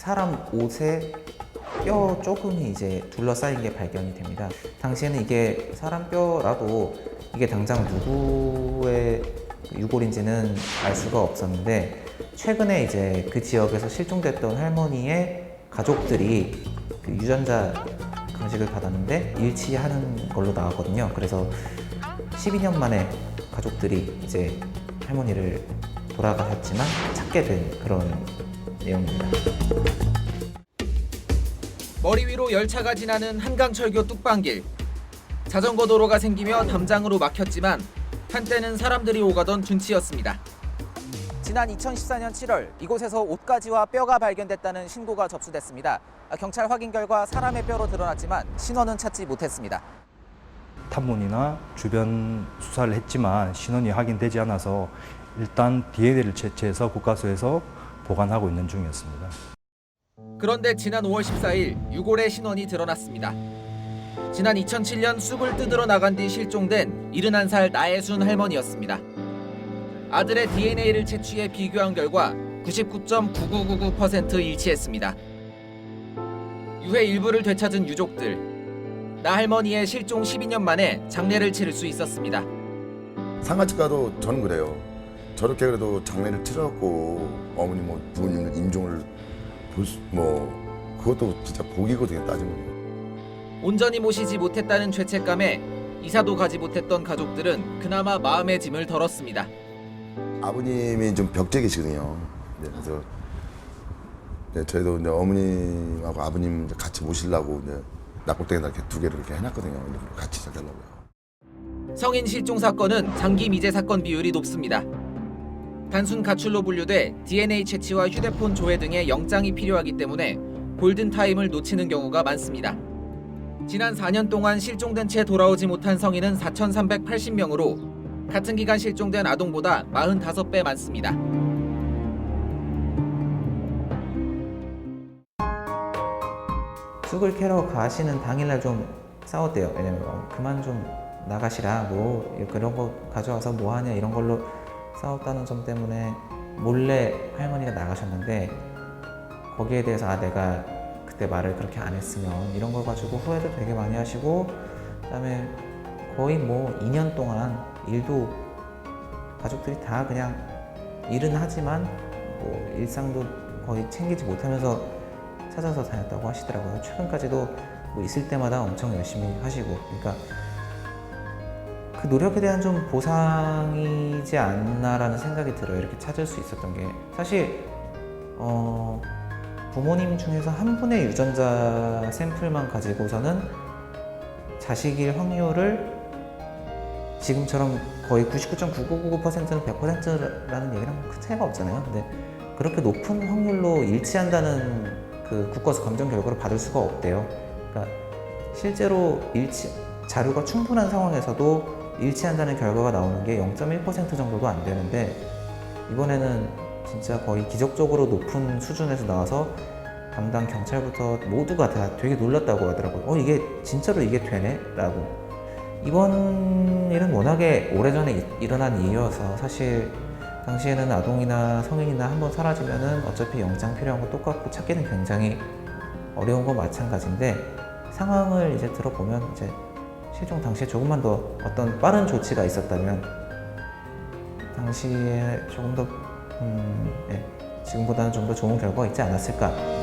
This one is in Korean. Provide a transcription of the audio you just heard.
사람 옷에 뼈 조금이 이제 둘러싸인 게 발견이 됩니다. 당시에는 이게 사람 뼈라도 이게 당장 누구의 유골인지는 알 수가 없었는데, 최근에 이제 그 지역에서 실종됐던 할머니의 가족들이 그 유전자 강식을 받았는데 일치하는 걸로 나왔거든요. 그래서 12년 만에 가족들이 이제 할머니를 돌아가셨지만 찾게 된 그런 내용입니다. 머리 위로 열차가 지나는 한강철교 뚝방길. 자전거 도로가 생기며 담장으로 막혔지만 한때는 사람들이 오가던 둔치였습니다. 지난 2014년 7월 이곳에서 옷가지와 뼈가 발견됐다는 신고가 접수됐습니다. 경찰 확인 결과 사람의 뼈로 드러났지만 신원은 찾지 못했습니다. 탐문이나 주변 수사를 했지만 신원이 확인되지 않아서 일단 DNA를 채취해서 국과수에서 보관하고 있는 중이었습니다. 그런데 지난 5월 14일 유골의 신원이 드러났습니다. 지난 2007년 쑥을 뜯으러 나간 뒤 실종된 71살 나혜순 할머니였습니다. 아들의 DNA를 채취해 비교한 결과 99.9999% 일치했습니다. 유해 일부를 되찾은 유족들. 나 할머니의 실종 12년 만에 장례를 치를 수 있었습니다. 상가집 가도 저는 그래요. 저렇게 그래도 장례를 치러갖고 어머니 뭐 부모님들 임종을 그것도 진짜 복이거든요, 따지면. 온전히 모시지 못했다는 죄책감에 이사도 가지 못했던 가족들은 그나마 마음의 짐을 덜었습니다. 아버님이 좀 벽제계시거든요. 네, 그래서 저희도 이제 어머님하고 아버님 이제 같이 모시려고 이제 낙골대에다 이렇게 두 개를 이렇게 해놨거든요. 일부러 같이 살려고요. 성인 실종 사건은 장기 미제 사건 비율이 높습니다. 단순 가출로 분류돼 DNA 채취와 휴대폰 조회 등의 영장이 필요하기 때문에 골든타임을 놓치는 경우가 많습니다. 지난 4년 동안 실종된 채 돌아오지 못한 성인은 4,380명으로 같은 기간 실종된 아동보다 45배 많습니다. 쑥을 캐러 가시는 당일날 좀 싸웠대요. 왜냐면 그만 좀 나가시라, 뭐 그런 거 가져와서 뭐 하냐 이런 걸로 싸웠다는 점 때문에 몰래 할머니가 나가셨는데, 거기에 대해서 내가 그때 말을 그렇게 안 했으면 이런 걸 가지고 후회도 되게 많이 하시고, 그다음에 거의 뭐 2년 동안 일도 가족들이 다 그냥 일은 하지만 뭐 일상도 거의 챙기지 못하면서 찾아서 다녔다고 하시더라고요. 최근까지도 뭐 있을 때마다 엄청 열심히 하시고, 그러니까 그 노력에 대한 좀 보상이지 않나라는 생각이 들어요. 이렇게 찾을 수 있었던 게 사실 부모님 중에서 한 분의 유전자 샘플만 가지고서는 자식일 확률을 지금처럼 거의 99.9999%는 100%라는 얘기랑 큰 차이가 없잖아요. 근데 그렇게 높은 확률로 일치한다는 그 국과수 감정 결과를 받을 수가 없대요. 그러니까 실제로 자료가 충분한 상황에서도 일치한다는 결과가 나오는 게 0.1% 정도도 안 되는데, 이번에는 진짜 거의 기적적으로 높은 수준에서 나와서 담당 경찰부터 모두가 다 되게 놀랐다고 하더라고요. 이게 진짜로 이게 되네? 라고. 이번 일은 워낙에 오래전에 일어난 일이어서 사실 당시에는 아동이나 성인이나 한번 사라지면은 어차피 영장 필요한 거 똑같고 찾기는 굉장히 어려운 건 마찬가지인데, 상황을 이제 들어보면 이제 실종 당시에 조금만 더 어떤 빠른 조치가 있었다면 당시에 조금 더 지금보다는 좀 더 좋은 결과가 있지 않았을까.